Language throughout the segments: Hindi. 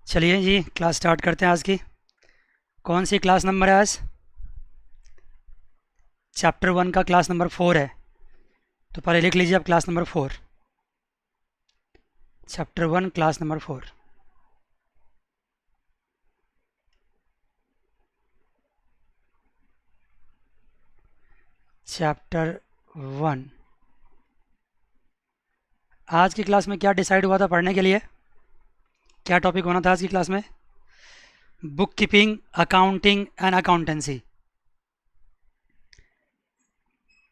चलिए जी, क्लास स्टार्ट करते हैं आज की। कौन सी क्लास नंबर है आज? चैप्टर 1 का क्लास नंबर 4 है। तो पहले लिख लीजिए आप class number 4। Chapter 1 class number 4। Chapter 1। आज की क्लास में क्या डिसाइड हुआ था पढ़ने के लिए? क्या टॉपिक होना था आज की क्लास में? Book keeping, accounting and accountancy.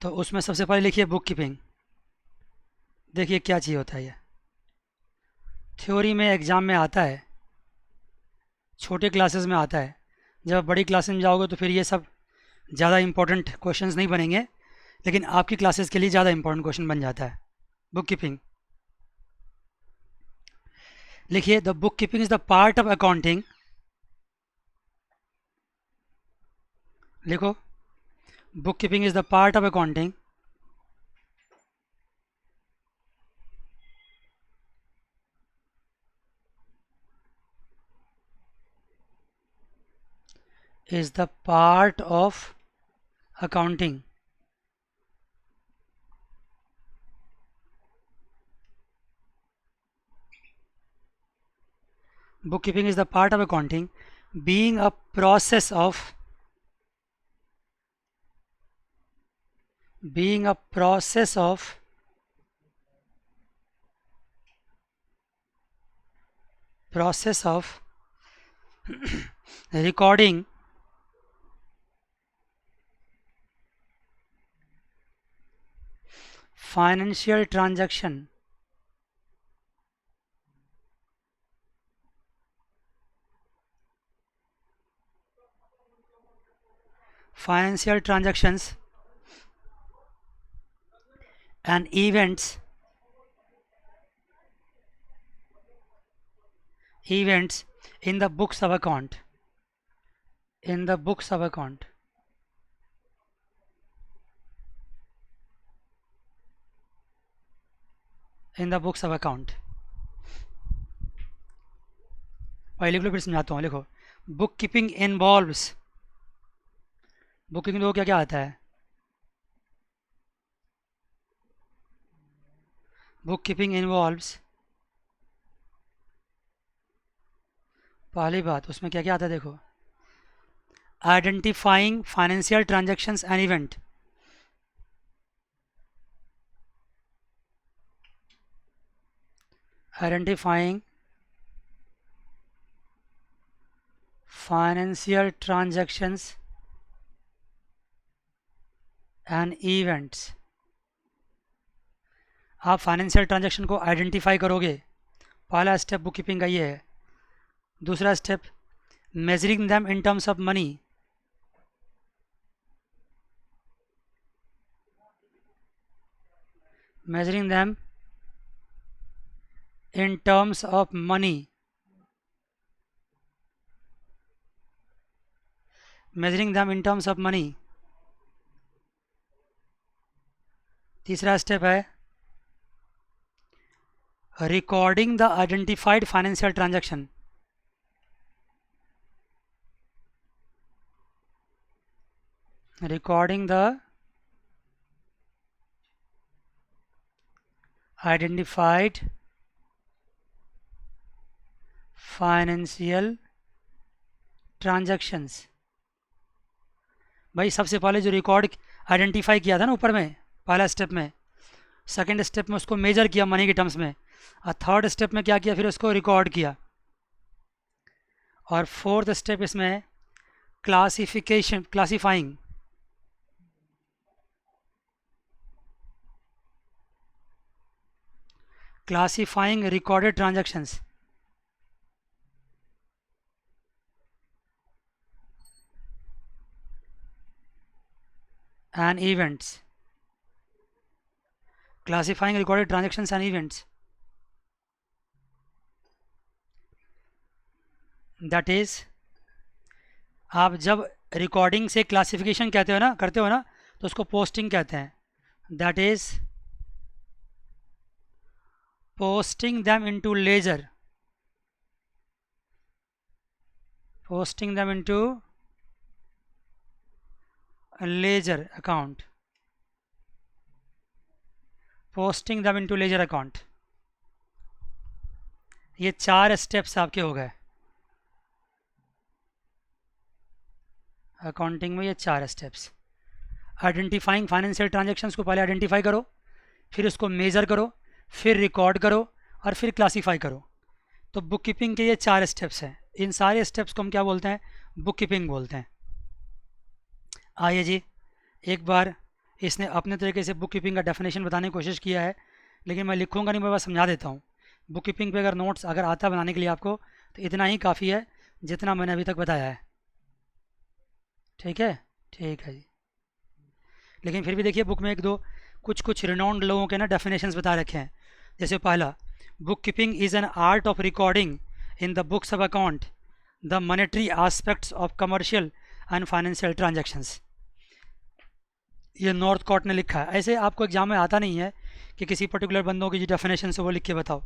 तो उसमें सबसे पहले लिखिए बुक कीपिंग। देखिए क्या चीज़ होता है ये। थ्योरी में एग्ज़ाम में आता है, छोटे क्लासेस में आता है। जब आप बड़ी क्लासेस में जाओगे तो फिर ये सब ज़्यादा इंपॉर्टेंट क्वेश्चंस नहीं बनेंगे, लेकिन आपकी क्लासेस के लिए ज़्यादा इंपॉर्टेंट क्वेश्चन बन जाता है। बुक कीपिंग लिखिए, the bookkeeping is the part of accounting. लिखो, bookkeeping is the part of accounting is the part of accounting. Bookkeeping is the part of accounting, being a process of being a process of process of recording financial transaction financial transactions and events in the books of account, in the books of account. In the books of account. पहले लिख लो, फिर समझाता हूँ। लिखो, book keeping involves. Book keeping क्या क्या आता है? बुक कीपिंग इन्वॉल्व्स, पहली बात उसमें क्या क्या आता है देखो। Identifying financial transactions and event, identifying financial transactions and events. आप फाइनेंशियल ट्रांजैक्शन को आइडेंटिफाई करोगे, पहला स्टेप बुक कीपिंग का ये है। दूसरा step, measuring them in terms of money. measuring them in terms of money, measuring them in terms of money। तीसरा स्टेप है recording the identified financial transaction, recording the identified financial transactions. भाई सबसे पहले जो रिकॉर्ड आइडेंटिफाई किया था ना ऊपर में पहला स्टेप में, सेकंड स्टेप में उसको मेजर किया मनी के टर्म्स में, और थर्ड स्टेप में क्या किया, फिर उसको रिकॉर्ड किया। और फोर्थ स्टेप इसमें classification, classifying, classifying recorded transactions and events, classifying recorded transactions and events, that is, आप जब रिकॉर्डिंग से क्लासिफिकेशन कहते हो ना, करते हो ना, तो उसको पोस्टिंग कहते हैं। That is posting them into ledger, posting them into a ledger account, posting them into ledger account। ये 4 स्टेप्स आपके हो गए अकाउंटिंग में, ये 4 स्टेप्स। आइडेंटिफाइंग फाइनेंशियल ट्रांजेक्शन्स को पहले आइडेंटिफाई करो, फिर उसको मेज़र करो, फिर रिकॉर्ड करो और फिर क्लासीफाई करो। तो बुक कीपिंग के ये 4 स्टेप्स हैं। इन सारे स्टेप्स को हम क्या बोलते हैं? बुक कीपिंग बोलते हैं। आइए जी, एक बार इसने अपने तरीके से बुक कीपिंग का डेफिनेशन बताने की कोशिश किया है, लेकिन मैं लिखूंगा नहीं, मैं बस समझा देता हूँ। बुक कीपिंग पे अगर नोट्स अगर आता बनाने के लिए आपको, तो इतना ही काफ़ी है जितना मैंने अभी तक बताया है। ठीक है, ठीक है जी। लेकिन फिर भी देखिए, बुक में एक दो कुछ रिनाउंड लोगों के ना डेफिनेशंस बता रखे हैं। जैसे पहला, book keeping is an art of recording in the books of account the monetary aspects of commercial and financial transactions. ये नॉर्थ कोर्ट ने लिखा है। ऐसे आपको एग्जाम में आता नहीं है कि किसी पर्टिकुलर बंदों की जो डेफिनेशन है वो लिख के बताओ।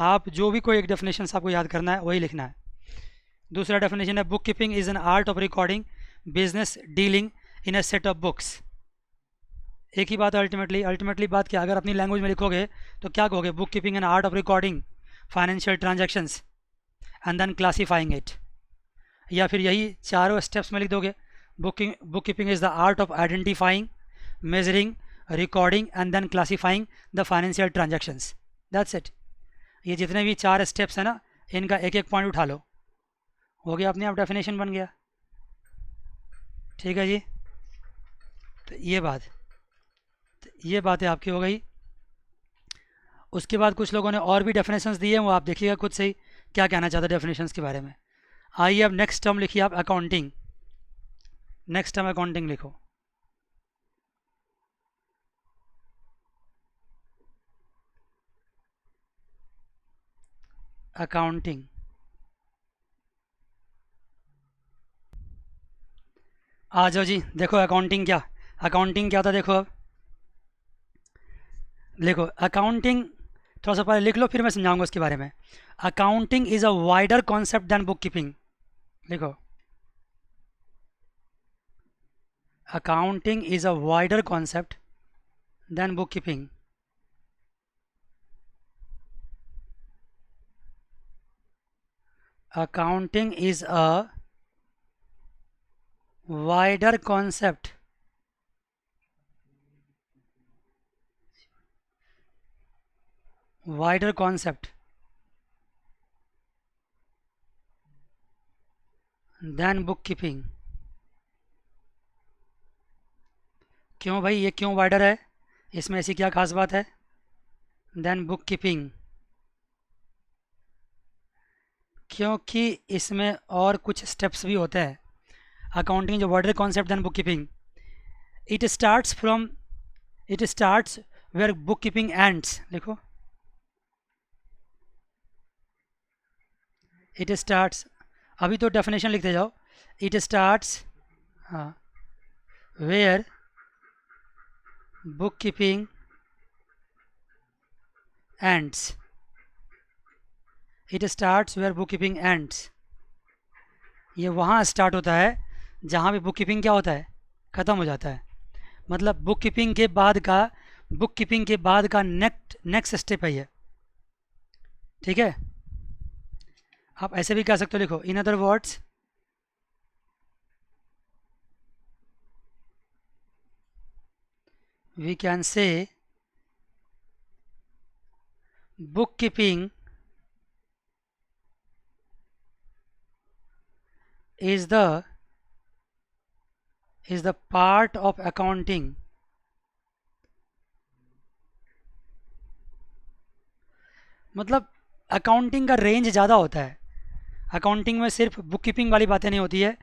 आप जो भी कोई एक डेफिनेशन आपको याद करना है वही लिखना है। दूसरा डेफिनेशन है, bookkeeping is an art of recording business dealing in a set of books. एक ही बात है अल्टीमेटली बात क्या, अगर अपनी लैंग्वेज में लिखोगे तो क्या कहोगे? Bookkeeping an art of recording financial transactions and then classifying it. या फिर यही चारों स्टेप्स में लिख दोगे, bookkeeping is the art of identifying, measuring, recording and then classifying the financial transactions. That's it. ये जितने भी 4 स्टेप्स हैं ना, इनका एक एक पॉइंट उठा लो, हो गया अपने आप डेफिनेशन बन गया। ठीक है जी, तो ये बातें आपकी हो गई। उसके बाद कुछ लोगों ने और भी डेफिनेशंस दिए हैं, वो आप देखिएगा खुद से ही क्या कहना चाहते हैं डेफिनेशंस के बारे में। आइए अब नेक्स्ट टर्म लिखिए आप, अकाउंटिंग। नेक्स्ट टर्म अकाउंटिंग लिखो। अकाउंटिंग। आ जाओ जी, देखो अकाउंटिंग क्या होता है। देखो अब देखो, अकाउंटिंग थोड़ा सा पहले लिख लो, फिर मैं समझाऊंगा उसके बारे में। Accounting is a wider concept than bookkeeping. लिखो, accounting is a wider concept than bookkeeping. Accounting is a wider concept than bookkeeping. क्यों भाई, ये क्यों वाइडर है? इसमें ऐसी क्या खास बात है? देन बुक कीपिंग, क्योंकि इसमें और कुछ स्टेप्स भी होते हैं। अकाउंटिंग जो wider concept than bookkeeping, it starts where bookkeeping ends. लिखो, इट स्टार्ट्स, अभी तो डेफिनेशन लिखते जाओ। इट स्टार्ट्स, हाँ, where bookkeeping ends. It starts where bookkeeping ends. ये वहाँ स्टार्ट होता है जहाँ पे बुक कीपिंग क्या होता है, ख़त्म हो जाता है। मतलब बुक कीपिंग के बाद का नेक्स्ट स्टेप है ये। ठीक है, आप ऐसे भी कह सकते हो। लिखो, in other words, we can say bookkeeping is the part of accounting मतलब अकाउंटिंग का रेंज ज़्यादा होता है। अकाउंटिंग में सिर्फ बुक कीपिंग वाली बातें नहीं होती है।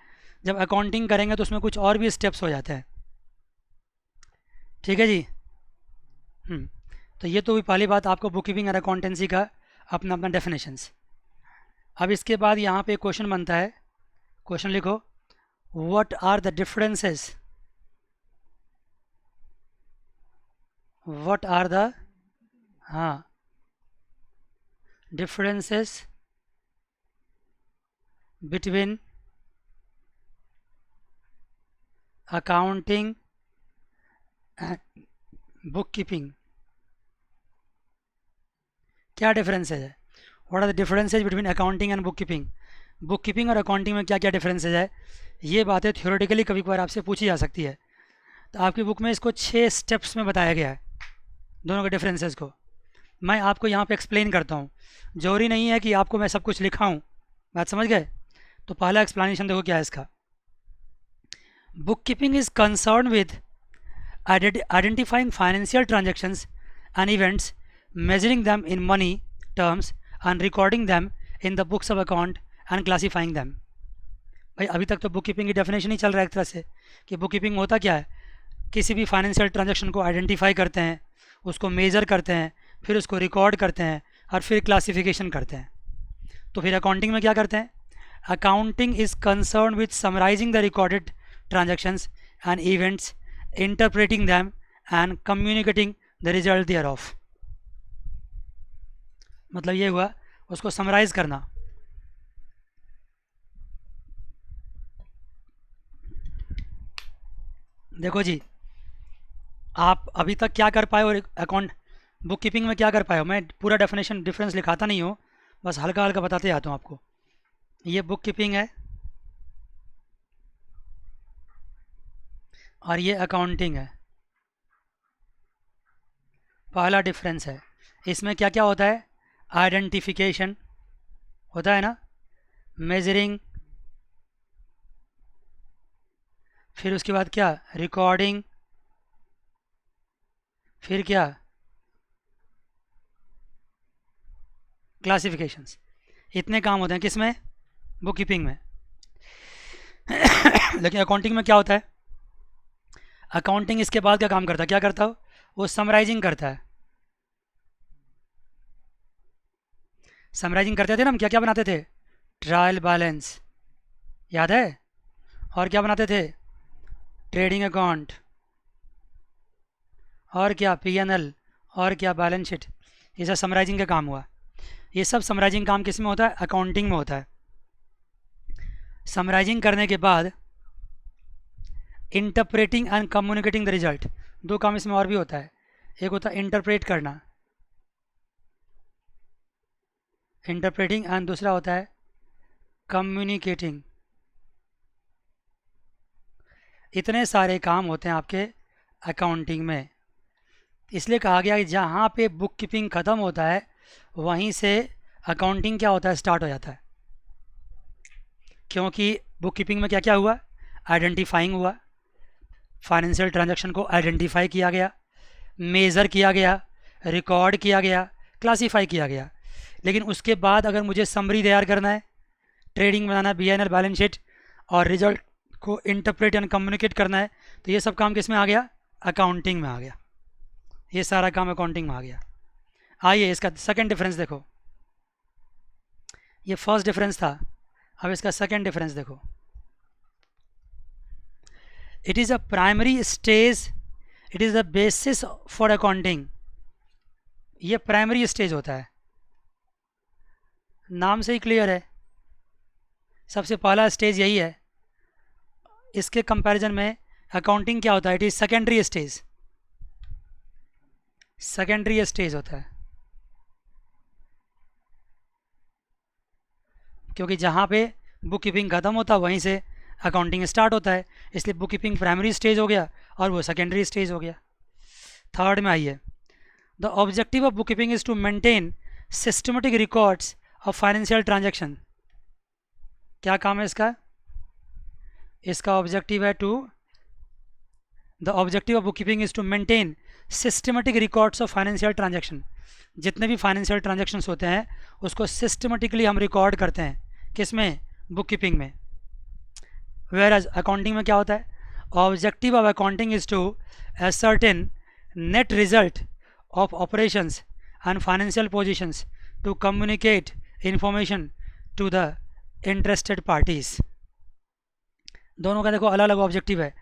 जब अकाउंटिंग करेंगे तो उसमें कुछ और भी स्टेप्स हो जाते हैं। ठीक है जी। तो ये तो भी पहली बात, आपको बुक कीपिंग और अकाउंटेंसी का अपना अपना डेफिनेशंस। अब इसके बाद यहाँ पे क्वेश्चन बनता है। क्वेश्चन लिखो, what are the differences, what are the, हाँ, differences between accounting and bookkeeping, क्या डिफरेंसेज है? What are the differences between accounting and bookkeeping? Bookkeeping और अकाउंटिंग में क्या क्या डिफरेंसेज है? ये बातें थ्योरेटिकली कभी कभार आपसे पूछी जा सकती है। तो आपकी बुक में इसको 6 स्टेप्स में बताया गया है, दोनों के डिफरेंसेस को। मैं आपको यहाँ पे एक्सप्लेन करता हूँ। जरूरी नहीं है कि आपको मैं सब कुछ लिखाऊँ। बात समझ गए? तो पहला एक्सप्लेनेशन देखो क्या है इसका। Book keeping is concern with identifying financial transactions and events, measuring them in money terms and recording them in the books of account and classifying them। भाई अभी तक तो बुक कीपिंग की डेफिनेशन ही चल रहा है एक तरह से कि बुक कीपिंग होता क्या है। किसी भी फाइनेंशियल ट्रांजैक्शन को आइडेंटिफाई करते हैं, उसको मेजर करते हैं, फिर उसको रिकॉर्ड करते हैं और फिर क्लासिफिकेशन करते हैं। तो फिर अकाउंटिंग में क्या करते हैं? Accounting is concern with summarising the recorded transactions and events, interpreting them and communicating the result thereof। मतलब ये हुआ उसको समराइज करना। देखो जी, आप अभी तक क्या कर पाए और अकाउंट बुक कीपिंग में क्या कर पाए हो? मैं पूरा डेफिनेशन डिफरेंस लिखाता नहीं हूँ, बस हल्का हल्का बताते आता हूँ आपको। ये बुक कीपिंग है और ये अकाउंटिंग है। पहला डिफरेंस है, इसमें क्या क्या होता है? आइडेंटिफिकेशन होता है ना, मेजरिंग, फिर उसके बाद क्या? रिकॉर्डिंग, फिर क्या? क्लासिफिकेशंस। इतने काम होते हैं किसमें? बुक कीपिंग में। लेकिन अकाउंटिंग में क्या होता है? अकाउंटिंग इसके बाद क्या काम करता है? क्या करता हो? वो समराइजिंग करता है। समराइजिंग करते थे ना हम, क्या क्या बनाते थे? ट्रायल बैलेंस, याद है? और क्या बनाते थे? ट्रेडिंग अकाउंट, और क्या? पीएनएल, और क्या? Balance sheet. ये सब समराइजिंग का काम हुआ। ये सब समराइजिंग काम किस में होता है? अकाउंटिंग में होता है। समराइजिंग करने के बाद interpreting and communicating the result, दो काम इसमें और भी होता है। एक होता है इंटरप्रेट करना, इंटरप्रेटिंग, एंड दूसरा होता है कम्युनिकेटिंग। इतने सारे काम होते हैं आपके अकाउंटिंग में। इसलिए कहा गया कि जहाँ पे बुक कीपिंग ख़त्म होता है वहीं से अकाउंटिंग क्या होता है? स्टार्ट हो जाता है। क्योंकि बुक कीपिंग में क्या क्या हुआ? आइडेंटिफाइंग हुआ, फाइनेंशियल ट्रांजैक्शन को आइडेंटिफाई किया गया, मेज़र किया गया, रिकॉर्ड किया गया, क्लासीफाई किया गया। लेकिन उसके बाद अगर मुझे समरी तैयार करना है, ट्रेडिंग बनाना है, बीएनएल बैलेंस शीट, और रिजल्ट को इंटरप्रेट एंड कम्युनिकेट करना है, तो ये सब काम किस में आ गया? अकाउंटिंग में आ गया। ये सारा काम अकाउंटिंग में आ गया। आइए इसका सेकंड डिफरेंस देखो। ये फर्स्ट डिफरेंस था, अब इसका सेकंड डिफरेंस देखो। It is a primary stage, it is the basis for accounting. ये प्राइमरी स्टेज होता है, नाम से ही क्लियर है, सबसे पहला स्टेज यही है। इसके कंपैरिजन में अकाउंटिंग क्या होता है? It is secondary stage, secondary stage होता है। क्योंकि जहाँ पे बुक कीपिंग ख़त्म होता है वहीं से अकाउंटिंग स्टार्ट होता है, इसलिए बुक कीपिंग प्राइमरी स्टेज हो गया और वो सेकेंडरी स्टेज हो गया। थर्ड में आइए, the objective of bookkeeping is to maintain systematic records of financial transaction. क्या काम है इसका? इसका ऑब्जेक्टिव है the objective of bookkeeping is to maintain systematic records of financial transaction. जितने भी फाइनेंशियल ट्रांजैक्शंस होते हैं उसको सिस्टमेटिकली हम रिकॉर्ड करते हैं, किसमें? बुक कीपिंग में। वेयर एज अकाउंटिंग में क्या होता है? Objective of accounting is to ascertain net result of operations and financial positions to communicate information to the interested parties। दोनों का देखो अलग अलग ऑब्जेक्टिव है।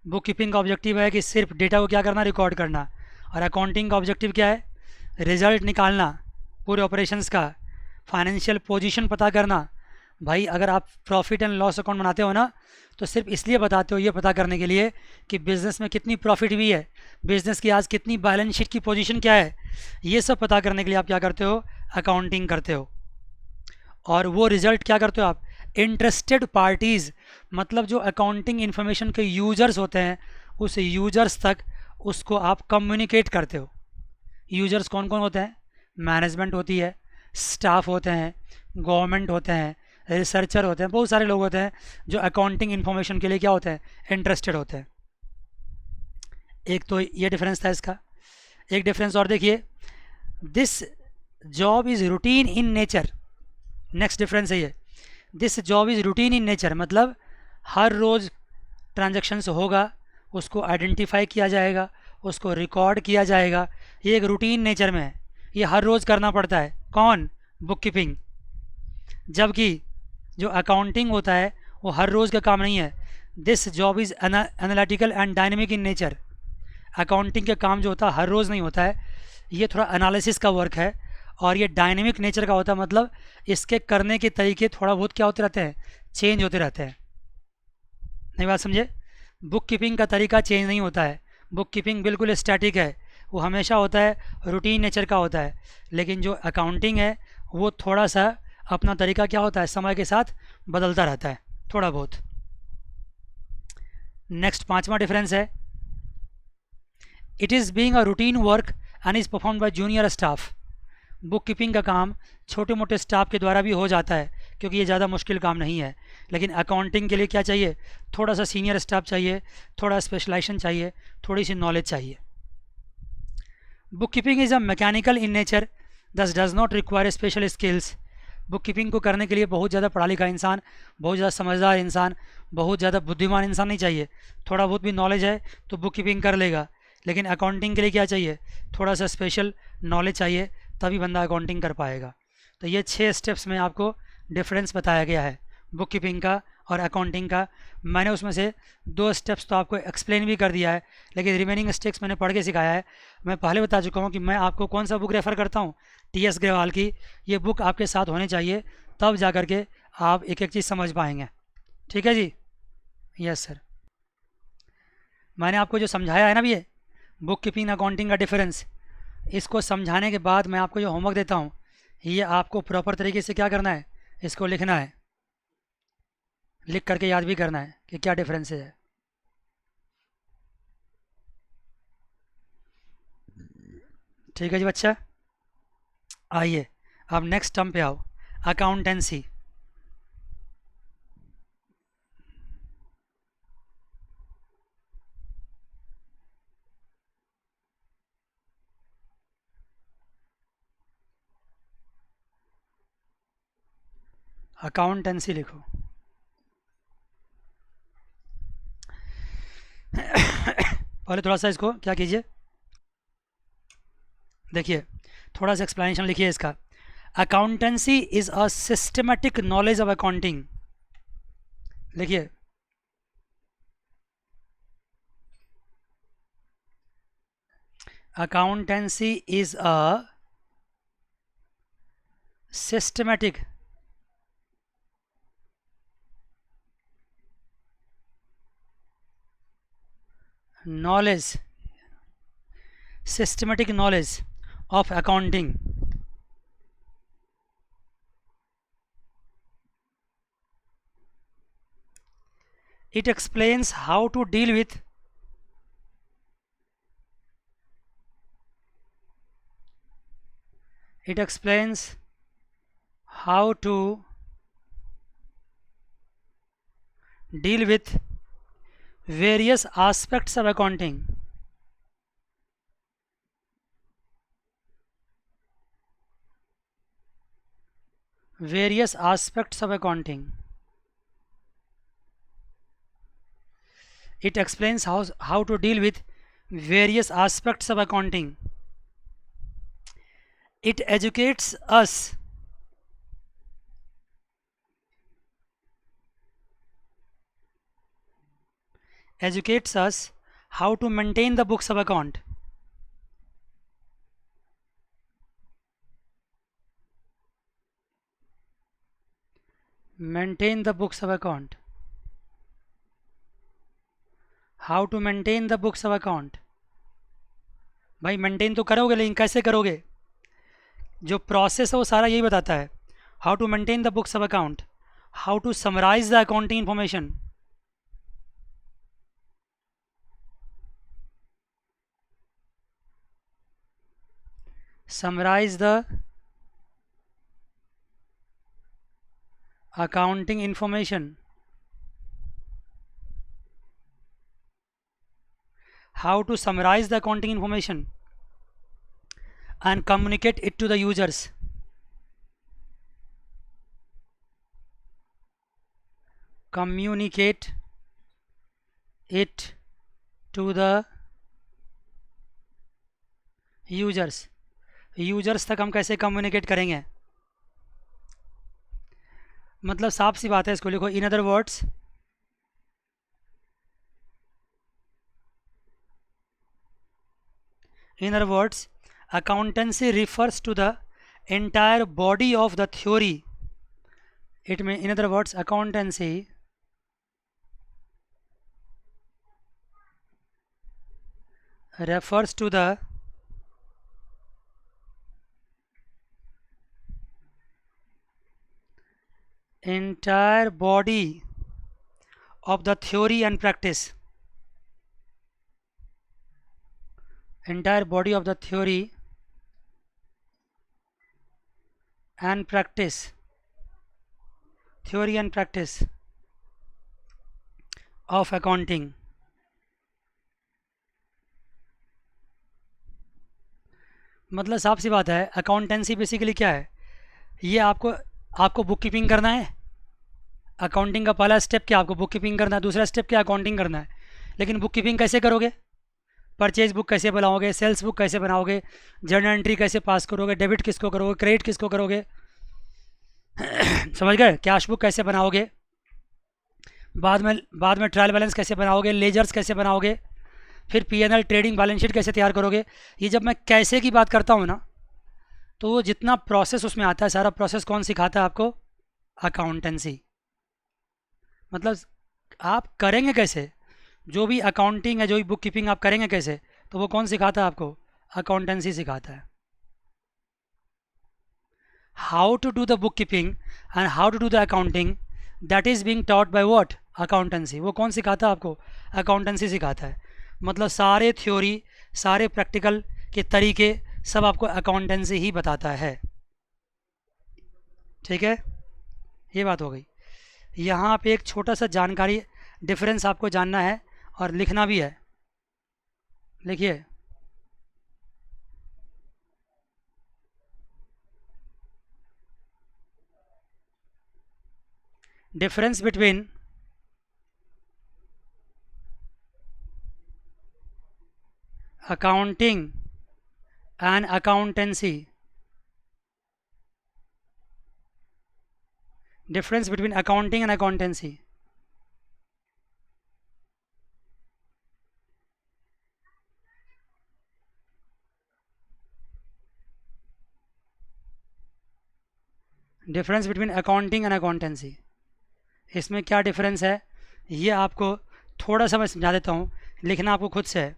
बुक कीपिंग का ऑब्जेक्टिव है कि सिर्फ डेटा को क्या करना? रिकॉर्ड करना। और अकाउंटिंग का ऑब्जेक्टिव क्या है? रिजल्ट निकालना पूरे ऑपरेशंस का, फाइनेंशियल पोजीशन पता करना, भाई अगर आप प्रॉफिट एंड लॉस अकाउंट बनाते हो ना, तो सिर्फ इसलिए बताते हो ये पता करने के लिए कि बिज़नेस में कितनी प्रॉफिट हुई है, बिज़नेस की आज कितनी बैलेंस शीट की पोजीशन क्या है, ये सब पता करने के लिए आप क्या करते हो, अकाउंटिंग करते हो। और वो रिजल्ट क्या करते हो आप, इंटरेस्टेड पार्टीज़, मतलब जो अकाउंटिंग इन्फॉर्मेशन के यूजर्स होते हैं, उस यूजर्स तक उसको आप कम्युनिकेट करते हो। यूजर्स कौन कौन होते हैं, मैनेजमेंट होती है, स्टाफ होते हैं, गवर्नमेंट होते हैं, रिसर्चर होते हैं, बहुत सारे लोग होते हैं जो अकाउंटिंग इन्फॉर्मेशन के लिए क्या होते हैं, इंटरेस्टेड होते हैं। एक तो ये डिफरेंस था इसका। एक डिफरेंस और देखिए, this job is routine in nature. Next difference है ये, this job is routine in nature, मतलब हर रोज़ ट्रांजेक्शन्स होगा, उसको आइडेंटिफाई किया जाएगा, उसको रिकॉर्ड किया जाएगा, ये एक रूटीन नेचर में है, ये हर रोज़ करना पड़ता है। कौन, बुक कीपिंग। जबकि जो अकाउंटिंग होता है वो हर रोज़ का काम नहीं है। This job is analytical and dynamic in nature. Accounting का काम जो होता है हर रोज़ नहीं होता है, ये थोड़ा एनालिसिस का वर्क है, और ये डायनेमिक नेचर का होता है, मतलब इसके करने के तरीके थोड़ा बहुत क्या होते रहते हैं, चेंज होते रहते हैं। नहीं बात समझे, बुक कीपिंग का तरीका चेंज नहीं होता है, बुक कीपिंग बिल्कुल स्टैटिक है, वो हमेशा होता है, रूटीन नेचर का होता है। लेकिन जो अकाउंटिंग है वो थोड़ा सा अपना तरीका क्या होता है, समय के साथ बदलता रहता है थोड़ा बहुत। नेक्स्ट पांचवा डिफरेंस है, it is being a routine work and is perform by junior staff. Book keeping का काम छोटे मोटे स्टाफ के द्वारा भी हो जाता है, क्योंकि ये ज़्यादा मुश्किल काम नहीं है। लेकिन अकाउंटिंग के लिए क्या चाहिए, थोड़ा सा सीनियर स्टाफ चाहिए, थोड़ा स्पेशलाइजेशन चाहिए, थोड़ी सी नॉलेज चाहिए। Bookkeeping is a mechanical in nature, thus does not require special skills. Bookkeeping को करने के लिए बहुत ज़्यादा पढ़ा लिखा इंसान, बहुत ज़्यादा समझदार इंसान, बहुत ज़्यादा बुद्धिमान इंसान नहीं चाहिए। थोड़ा बहुत भी नॉलेज है तो बुक कीपिंग कर लेगा। लेकिन अकाउंटिंग के लिए क्या चाहिए, थोड़ा सा स्पेशल नॉलेज चाहिए, तभी बंदा अकाउंटिंग कर पाएगा। तो ये 6 स्टेप्स में आपको डिफरेंस बताया गया है बुक कीपिंग का और अकाउंटिंग का। मैंने उसमें से 2 स्टेप्स तो आपको एक्सप्लेन भी कर दिया है, लेकिन रिमेनिंग स्टेप्स मैंने पढ़ के सिखाया है। मैं पहले बता चुका हूँ कि मैं आपको कौन सा बुक रेफ़र करता हूँ, टी एस ग्रेवाल की। ये बुक आपके साथ होनी चाहिए, तब जा कर के आप एक एक चीज़ समझ पाएंगे। ठीक है जी, यस सर। मैंने आपको जो समझाया है ना, ये बुक कीपिंग अकाउंटिंग का डिफरेंस, इसको समझाने के बाद मैं आपको जो होमवर्क देता हूँ, ये आपको प्रॉपर तरीके से क्या करना है, इसको लिखना है, लिख करके याद भी करना है कि क्या डिफरेंस है। ठीक है जी बच्चा, आइए अब नेक्स्ट टर्म पे आओ, अकाउंटेंसी। अकाउंटेंसी लिखो। पहले थोड़ा सा इसको क्या कीजिए, देखिए, थोड़ा सा एक्सप्लेनेशन लिखिए इसका। Accountancy is a systematic knowledge of accounting. लिखिए, accountancy is a systematic knowledge, systematic knowledge of accounting. It explains how to deal with it explains how to deal with various aspects of accounting. Various aspects of accounting. It explains how to deal with various aspects of accounting. It educates us how to maintain the books of account. Maintain the books of account, how to maintain the books of account. भाई मेंटेन तो करोगे, लेकिन कैसे करोगे? जो प्रोसेस है वो सारा यही बताता है। How to maintain the books of account, how to summarise the accounting information, summarize the accounting information, how to summarize the accounting information and communicate it to the users, communicate it to the users। Users तक हम कैसे कम्युनिकेट करेंगे? मतलब साफ सी बात है, इसको लिखो, in other words, in other words, accountancy refers to the entire body of the theory. It may, in other words, accountancy refers to the entire body of the theory and practice, entire body of the theory and practice, theory and practice of accounting। मतलब साफ सी बात है, अकाउंटेंसी बेसिकली क्या है? ये आपको आपको बुक कीपिंग करना है। अकाउंटिंग का पहला स्टेप क्या? आपको बुक कीपिंग करना है। दूसरा स्टेप क्या? अकाउंटिंग करना है। लेकिन बुक कीपिंग कैसे करोगे? परचेज बुक कैसे बनाओगे? सेल्स बुक कैसे बनाओगे? जर्नल एंट्री कैसे पास करोगे? डेबिट किसको करोगे? क्रेडिट किसको करोगे? समझ गए? कैश बुक कैसे बनाओगे? बाद में ट्रायल बैलेंस कैसे बनाओगे? लेजर्स कैसे बनाओगे? फिर पीएनएल, ट्रेडिंग, बैलेंस शीट कैसे तैयार करोगे? ये जब मैं कैसे की बात करता हूँ ना, तो वो जितना प्रोसेस उसमें आता है, सारा प्रोसेस कौन सिखाता है आपको? अकाउंटेंसी। मतलब आप करेंगे कैसे? जो भी अकाउंटिंग है, जो भी बुक कीपिंग आप करेंगे कैसे, तो वो कौन सिखाता है आपको? अकाउंटेंसी सिखाता है। How to do the bookkeeping and how to do the accounting, that is being taught by what? Accountancy. वो कौन सिखाता है आपको? अकाउंटेंसी सिखाता है। मतलब सारे थ्योरी, सारे प्रैक्टिकल के तरीके सब आपको अकाउंटेंसी ही बताता है। ठीक है, ये बात हो गई। यहाँ पे एक छोटा सा जानकारी, डिफरेंस आपको जानना है और लिखना भी है। लिखिए, difference between accounting and accountancy, difference between accounting and accountancy। Difference between accounting and accountancy, इसमें क्या डिफरेंस है ये आपको थोड़ा सा मैं समझा देता हूँ, लिखना आपको खुद से है।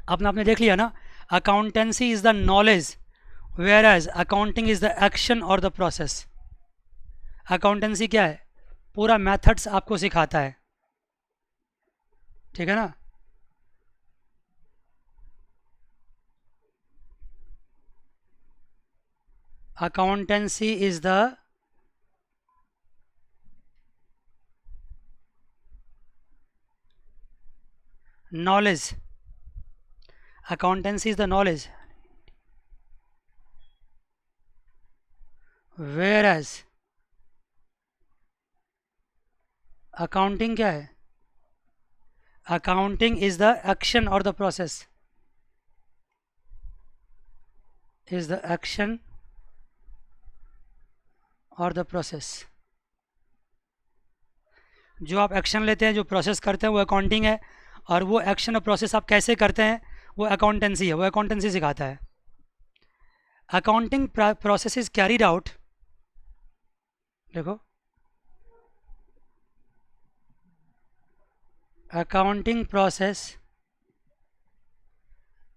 अपना आपने देख लिया ना, accountancy is the knowledge, whereas accounting is the action और द प्रोसेस। अकाउंटेंसी क्या है? पूरा मेथड्स आपको सिखाता है। ठीक है ना? Accountancy is the knowledge, accountancy is the knowledge, whereas accounting क्या है? accounting is the action or the process, is the action or the process। जो आप एक्शन लेते हैं, जो प्रोसेस करते हैं, वो अकाउंटिंग है। और वो एक्शन और प्रोसेस आप कैसे करते हैं, वो अकाउंटेंसी है। वो अकाउंटेंसी सिखाता है। Accounting process is carried out, देखो, accounting process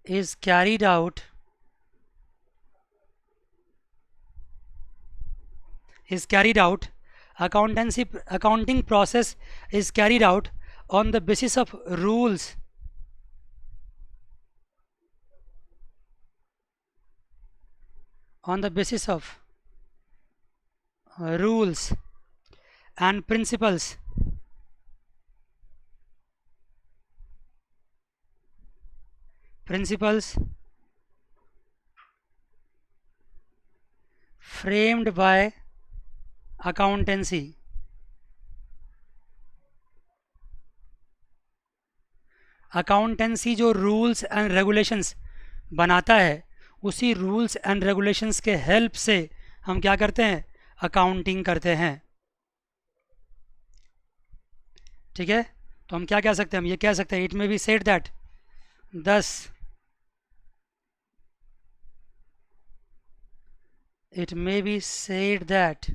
is carried out accounting process is carried out on the basis of rules rules and principles framed by accountancy. Accountancy जो रूल्स एंड रेगुलेशंस बनाता है, उसी रूल्स एंड रेगुलेशंस के हेल्प से हम क्या करते हैं, अकाउंटिंग करते हैं। ठीक है, तो हम क्या कह सकते हैं, हम ये कह सकते हैं, it may be said that thus it may be said that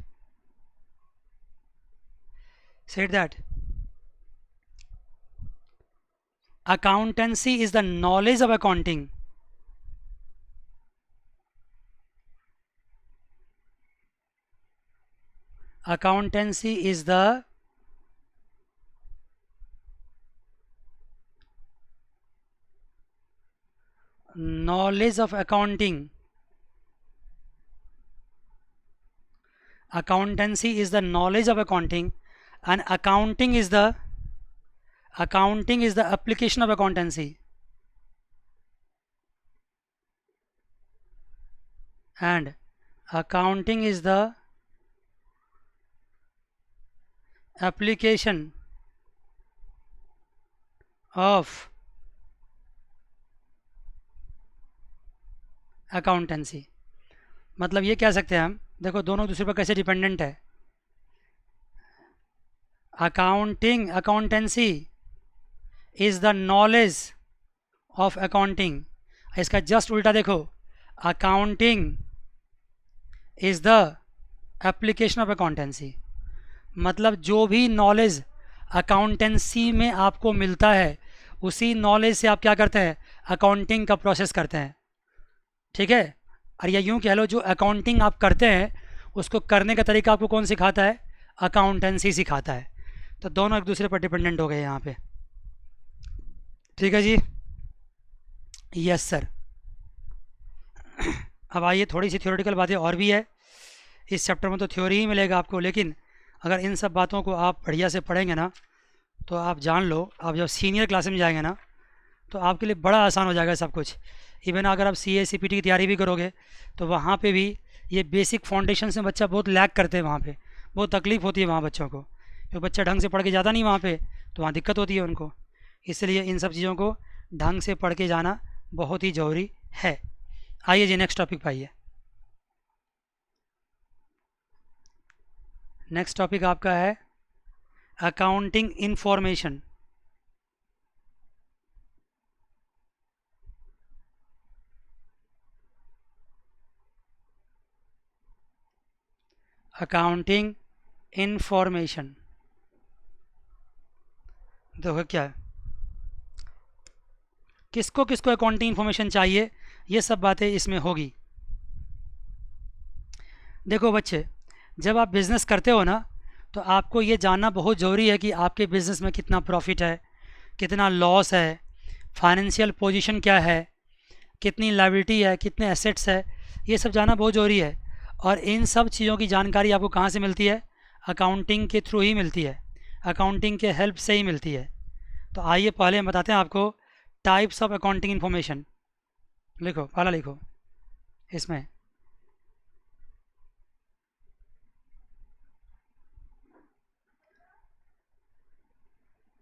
accountancy is the knowledge of accounting. Accountancy is the knowledge of accounting. Accountancy is the knowledge of accounting, and accounting is the application of accountancy. And accounting is the application of accountancy. मतलब ये कह सकते हैं हम, देखो दोनों दूसरे पर कैसे डिपेंडेंट है। Accountancy is the knowledge of accounting. इसका जस्ट उल्टा देखो, accounting is the application of accountancy. मतलब जो भी नॉलेज अकाउंटेंसी में आपको मिलता है, उसी नॉलेज से आप क्या करते हैं, अकाउंटिंग का प्रोसेस करते हैं। ठीक है, और या यूँ कह लो, जो अकाउंटिंग आप करते हैं उसको करने का तरीका आपको कौन सिखाता है, अकाउंटेंसी सिखाता है। तो दोनों एक दूसरे पर डिपेंडेंट हो गए यहाँ पे। ठीक है जी, यस सर। अब आइए, थोड़ी सी थ्योरेटिकल बातें और भी है इस चैप्टर में, तो थ्योरी ही मिलेगा आपको, लेकिन अगर इन सब बातों को आप बढ़िया से पढ़ेंगे ना, तो आप जान लो, आप जब सीनियर क्लास में जाएंगे ना, तो आपके लिए बड़ा आसान हो जाएगा सब कुछ। इवन अगर आप CA CPT की तैयारी भी करोगे, तो वहाँ पे भी ये बेसिक फाउंडेशन से बच्चा बहुत लैग करते हैं, वहाँ पे बहुत तकलीफ़ होती है वहाँ बच्चों को, क्योंकि बच्चा ढंग से पढ़ के जाता नहीं वहाँ पे, तो वहाँ दिक्कत होती है उनको। इसलिए इन सब चीज़ों को ढंग से पढ़ के जाना बहुत ही ज़रूरी है। आइए जी, नेक्स्ट टॉपिक पे आइए। नेक्स्ट टॉपिक आपका है अकाउंटिंग इंफॉर्मेशन। अकाउंटिंग इंफॉर्मेशन देखो क्या है, किसको किसको अकाउंटिंग इंफॉर्मेशन चाहिए, ये सब बातें इसमें होगी। देखो बच्चे, जब आप बिज़नेस करते हो ना, तो आपको ये जानना बहुत ज़रूरी है कि आपके बिज़नेस में कितना प्रॉफिट है, कितना लॉस है, फाइनेंशियल पोजीशन क्या है, कितनी लायबिलिटी है, कितने एसेट्स है, ये सब जानना बहुत ज़रूरी है। और इन सब चीज़ों की जानकारी आपको कहाँ से मिलती है, अकाउंटिंग के थ्रू ही मिलती है, अकाउंटिंग के हेल्प से ही मिलती है। तो आइए पहले हम बताते हैं आपको टाइप्स ऑफ अकाउंटिंग इन्फॉर्मेशन। लिखो, पहला लिखो इसमें,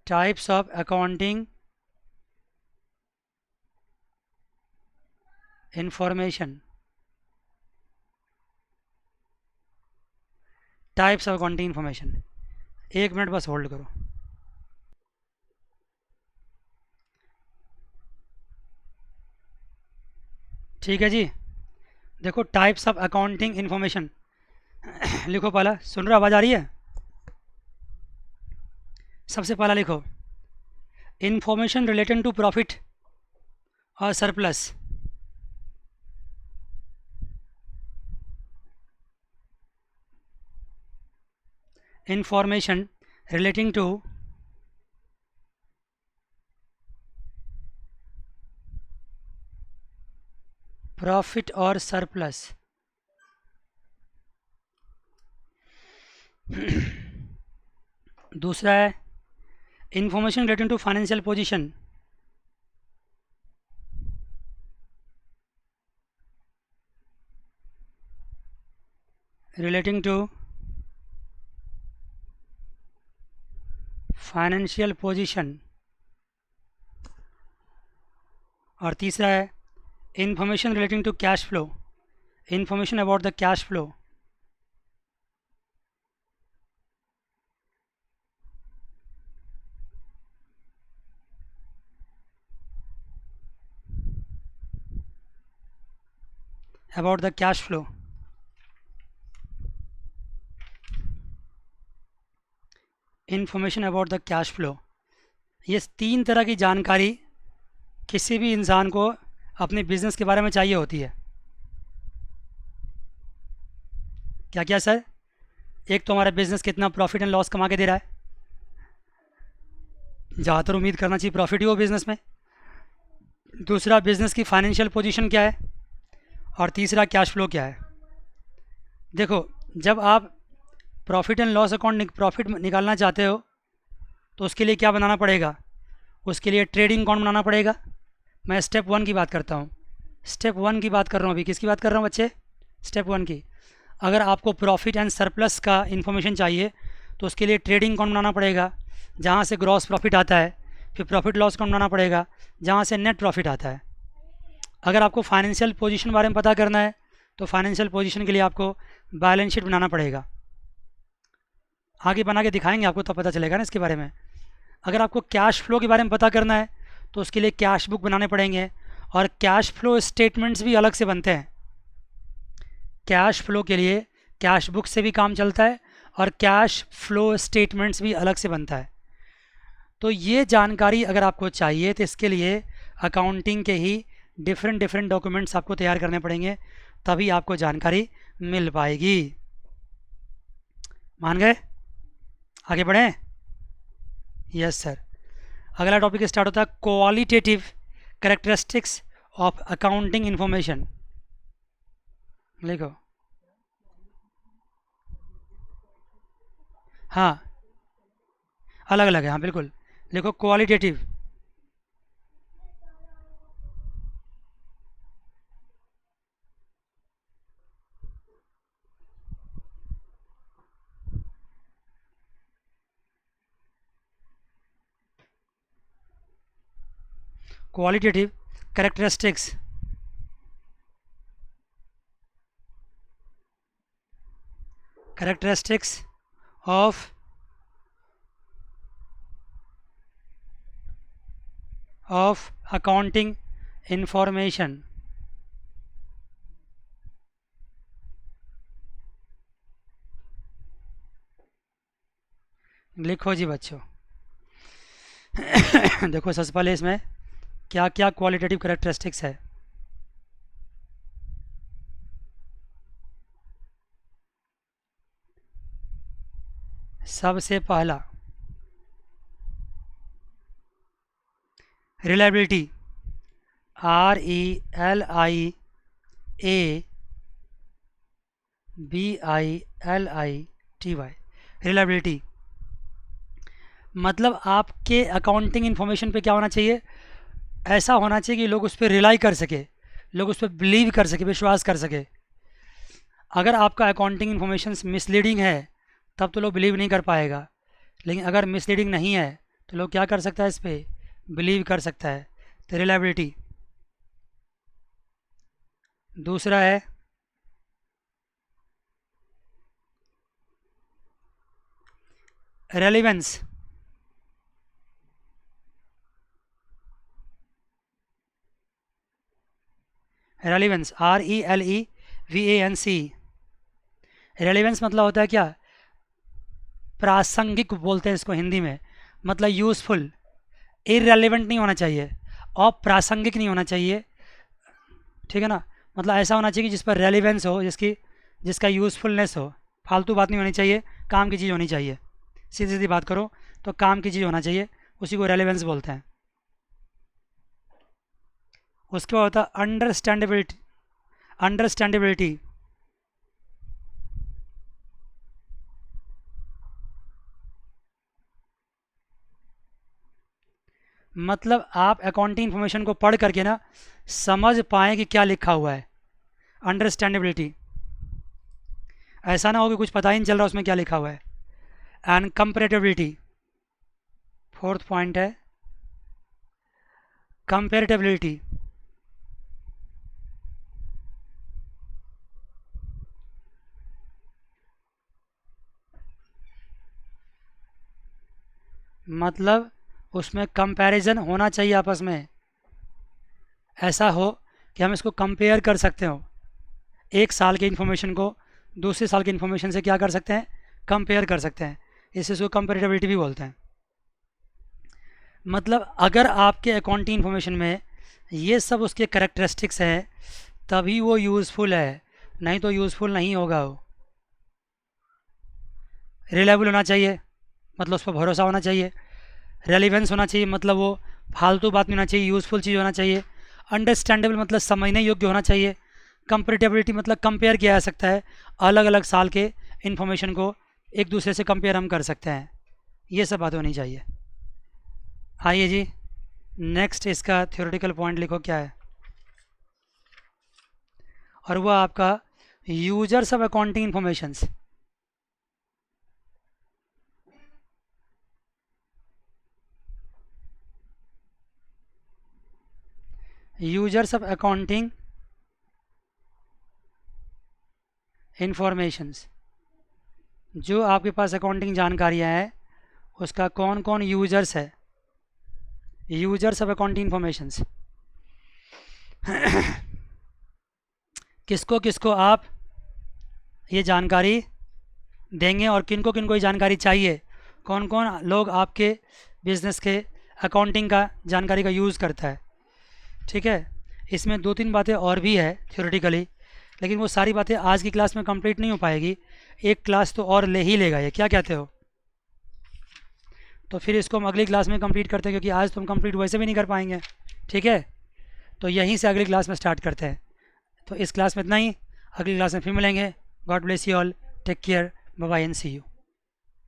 types of accounting information. Types of accounting information, 1 minute बस होल्ड करो। ठीक है जी, देखो टाइप्स ऑफ अकाउंटिंग इन्फॉर्मेशन लिखो पहला। सुन रहे, आवाज़ आ रही है? सबसे पहला लिखो इंफॉर्मेशन रिलेटेड टू प्रॉफिट और surplus, information relating to profit और सरप्लस। दूसरा है information relating to financial position, relating to financial position. और तीसरा है information relating to cash flow, information about the cash flow. About the cash flow, information about the cash flow. ये 3 तरह की जानकारी किसी भी इंसान को अपने बिजनेस के बारे में चाहिए होती है। क्या क्या सर? एक तो हमारा बिजनेस कितना प्रॉफिट एंड लॉस कमा के दे रहा है, ज़्यादातर उम्मीद करना चाहिए प्रॉफिट ही हो बिजनेस में। दूसरा बिजनेस की फाइनेंशियल पोजीशन क्या है, और तीसरा कैश फ्लो क्या है। देखो, जब आप profit and loss account profit निकालना चाहते हो तो उसके लिए क्या बनाना पड़ेगा? उसके लिए ट्रेडिंग अकाउंट बनाना पड़ेगा। मैं स्टेप 1 की बात करता हूँ, स्टेप 1 की बात कर रहा हूँ अभी। किसकी बात कर रहा हूँ बच्चे? स्टेप 1 की। अगर आपको प्रॉफिट एंड सरप्लस का इन्फॉर्मेशन चाहिए तो उसके लिए ट्रेडिंग अकाउंट बनाना पड़ेगा, जहाँ से ग्रॉस प्रॉफिट आता है। फिर प्रॉफिट लॉस अकाउंट बनाना पड़ेगा, जहाँ से नेट प्रॉफिट आता है। अगर आपको फाइनेंशियल पोजीशन बारे में पता करना है तो फाइनेंशियल पोजीशन के लिए आपको बैलेंस शीट बनाना पड़ेगा। आगे बना के दिखाएंगे आपको, तब पता चलेगा ना इसके बारे में। अगर आपको कैश फ्लो के बारे में पता करना है तो उसके लिए कैश बुक बनाने पड़ेंगे, और कैश फ्लो स्टेटमेंट्स भी अलग से बनते हैं। कैश फ्लो के लिए कैश बुक से भी काम चलता है और कैश फ्लो स्टेटमेंट्स भी अलग से बनता है। तो ये जानकारी अगर आपको चाहिए तो इसके लिए अकाउंटिंग के ही डिफरेंट डॉक्यूमेंट्स आपको तैयार करने पड़ेंगे, तभी आपको जानकारी मिल पाएगी। मान गए? आगे बढ़ें? Yes sir. अगला टॉपिक स्टार्ट होता है qualitative characteristics of accounting information. लिखो। हाँ, अलग अलग है, हाँ बिल्कुल। लिखो qualitative. qualitative characteristics of accounting information। लिखो जी बच्चों। देखो, सबसे पहले इसमें क्या क्या क्वालिटेटिव कैरेक्टरिस्टिक्स है। सबसे पहला रिलायबिलिटी, RELIABILITY। रिलायबिलिटी मतलब आपके अकाउंटिंग इन्फॉर्मेशन पे क्या होना चाहिए? ऐसा होना चाहिए कि लोग उस पर रिलाई कर सके, लोग उस पर बिलीव कर सके, विश्वास कर सके। अगर आपका अकाउंटिंग इन्फॉर्मेशन मिसलीडिंग है तब तो लोग बिलीव नहीं कर पाएगा, लेकिन अगर मिसलीडिंग नहीं है तो लोग क्या कर सकता है? इस पर बिलीव कर सकता है। तो रिलायबिलिटी। दूसरा है रेलिवेंस। Relevance, RELEVANC। रेलिवेंस मतलब होता है क्या? प्रासंगिक बोलते हैं इसको हिंदी में, मतलब यूज़फुल, इररेलेवेंट नहीं होना चाहिए, अप्रासंगिक नहीं होना चाहिए, ठीक है ना। मतलब ऐसा होना चाहिए कि जिस पर रेलिवेंस हो, जिसका यूज़फुलनेस हो। फालतू बात नहीं होनी चाहिए, काम की चीज़ होनी चाहिए। सीधी सीधी बात करो तो काम की चीज़ होना चाहिए, उसी को रेलिवेंस बोलते हैं। उसके बाद होता है अंडरस्टैंडेबिलिटी। अंडरस्टैंडेबिलिटी मतलब आप अकाउंटिंग इन्फॉर्मेशन को पढ़ करके ना समझ पाएँ कि क्या लिखा हुआ है। अंडरस्टैंडेबिलिटी, ऐसा ना हो कि कुछ पता ही नहीं चल रहा उसमें क्या लिखा हुआ है। एंड कंपेरेटिबिलिटी, फोर्थ पॉइंट है कंपेरेटिबिलिटी। मतलब उसमें कंपैरिजन होना चाहिए आपस में, ऐसा हो कि हम इसको कंपेयर कर सकते हो। एक साल के इन्फॉर्मेशन को दूसरे साल के इन्फॉर्मेशन से क्या कर सकते हैं, कंपेयर कर सकते हैं। इसको कंपेरेटिबिलिटी भी बोलते हैं। मतलब अगर आपके अकाउंटिंग इन्फॉर्मेशन में ये सब उसके करेक्टरिस्टिक्स हैं तभी वो यूज़फुल है, नहीं तो यूज़फुल नहीं होगा। वो रिलायबल होना चाहिए, मतलब उस पर भरोसा होना चाहिए। रेलिवेंस होना चाहिए, मतलब वो फालतू बात नहीं होना चाहिए, यूज़फुल चीज़ होना चाहिए। अंडरस्टैंडेबल मतलब समझने योग्य होना चाहिए। कंपेरेटिबिलिटी मतलब कंपेयर किया जा सकता है, अलग अलग साल के इन्फॉर्मेशन को एक दूसरे से कंपेयर हम कर सकते हैं। ये सब बात होनी चाहिए। आइए जी, नेक्स्ट इसका थ्योरेटिकल पॉइंट लिखो क्या है, और वह आपका users of accounting informations. Users of accounting informations, जो आपके पास अकाउंटिंग जानकारियाँ हैं उसका कौन कौन यूजर्स है। यूजर्स ऑफ अकाउंटिंग इंफॉर्मेशंस किसको किसको आप ये जानकारी देंगे और किनको किनको ये जानकारी चाहिए, कौन कौन लोग आपके बिजनेस के अकाउंटिंग का जानकारी का यूज़ करता है। ठीक है, इसमें दो तीन बातें और भी है थ्योरेटिकली, लेकिन वो सारी बातें आज की क्लास में कंप्लीट नहीं हो पाएगी। एक क्लास तो और ले ही लेगा ये, क्या कहते हो। तो फिर इसको हम अगली क्लास में कंप्लीट करते हैं, क्योंकि आज तो हम कंप्लीट वैसे भी नहीं कर पाएंगे। ठीक है, तो यहीं से अगली क्लास में स्टार्ट करते हैं। तो इस क्लास में इतना ही, अगली क्लास में फिर मिलेंगे। God bless you all, take care, bye bye and see you.